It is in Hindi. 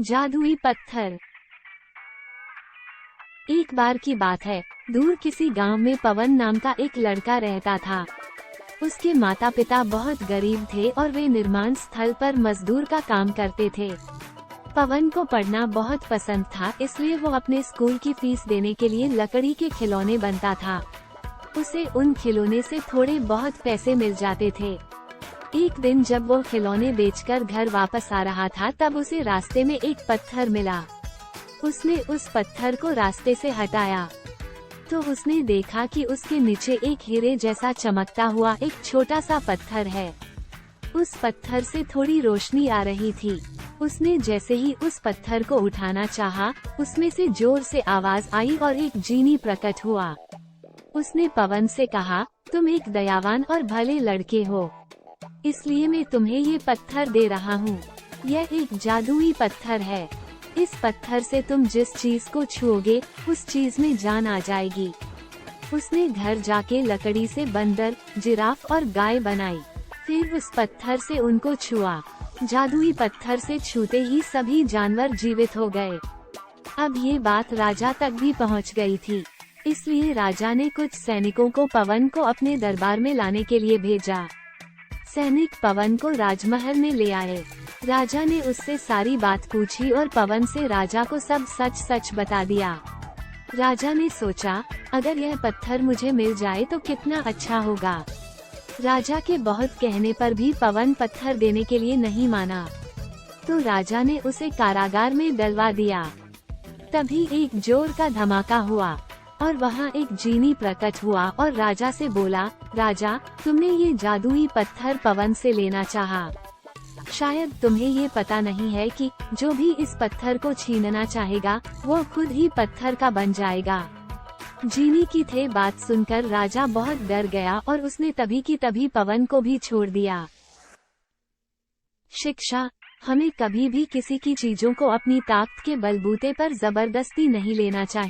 जादुई पत्थर। एक बार की बात है, दूर किसी गांव में पवन नाम का एक लड़का रहता था। उसके माता पिता बहुत गरीब थे और वे निर्माण स्थल पर मजदूर का काम करते थे। पवन को पढ़ना बहुत पसंद था, इसलिए वो अपने स्कूल की फीस देने के लिए लकड़ी के खिलौने बनता था। उसे उन खिलौने से थोड़े बहुत पैसे मिल जाते थे। एक दिन जब वो खिलौने बेचकर घर वापस आ रहा था, तब उसे रास्ते में एक पत्थर मिला। उसने उस पत्थर को रास्ते से हटाया तो उसने देखा कि उसके नीचे एक हीरे जैसा चमकता हुआ एक छोटा सा पत्थर है। उस पत्थर से थोड़ी रोशनी आ रही थी। उसने जैसे ही उस पत्थर को उठाना चाहा, उसमें से जोर से आवाज आई और एक जीनी प्रकट हुआ। उसने पवन से कहा, तुम एक दयावान और भले लड़के हो, इसलिए मैं तुम्हें ये पत्थर दे रहा हूँ। यह एक जादुई पत्थर है। इस पत्थर से तुम जिस चीज को छुओगे, उस चीज में जान आ जाएगी। उसने घर जाके लकड़ी से बंदर, जिराफ और गाय बनाई। फिर उस पत्थर से उनको छुआ। जादुई पत्थर से छूते ही सभी जानवर जीवित हो गए। अब ये बात राजा तक भी पहुंच गई थी, इसलिए राजा ने कुछ सैनिकों को पवन को अपने दरबार में लाने के लिए भेजा। सैनिक पवन को राजमहल में ले आए। राजा ने उससे सारी बात पूछी और पवन से राजा को सब सच सच बता दिया। राजा ने सोचा, अगर यह पत्थर मुझे मिल जाए तो कितना अच्छा होगा। राजा के बहुत कहने पर भी पवन पत्थर देने के लिए नहीं माना, तो राजा ने उसे कारागार में डलवा दिया। तभी एक जोर का धमाका हुआ और वहाँ एक जीनी प्रकट हुआ और राजा से बोला, राजा, तुमने ये जादुई पत्थर पवन से लेना चाहा। शायद तुम्हें ये पता नहीं है कि जो भी इस पत्थर को छीनना चाहेगा, वो खुद ही पत्थर का बन जाएगा। जीनी की थे बात सुनकर राजा बहुत डर गया और उसने तभी की तभी पवन को भी छोड़ दिया। शिक्षा: हमें कभी भी किसी की चीजों को अपनी ताकत के बलबूते पर जबरदस्ती नहीं लेना चाहिए।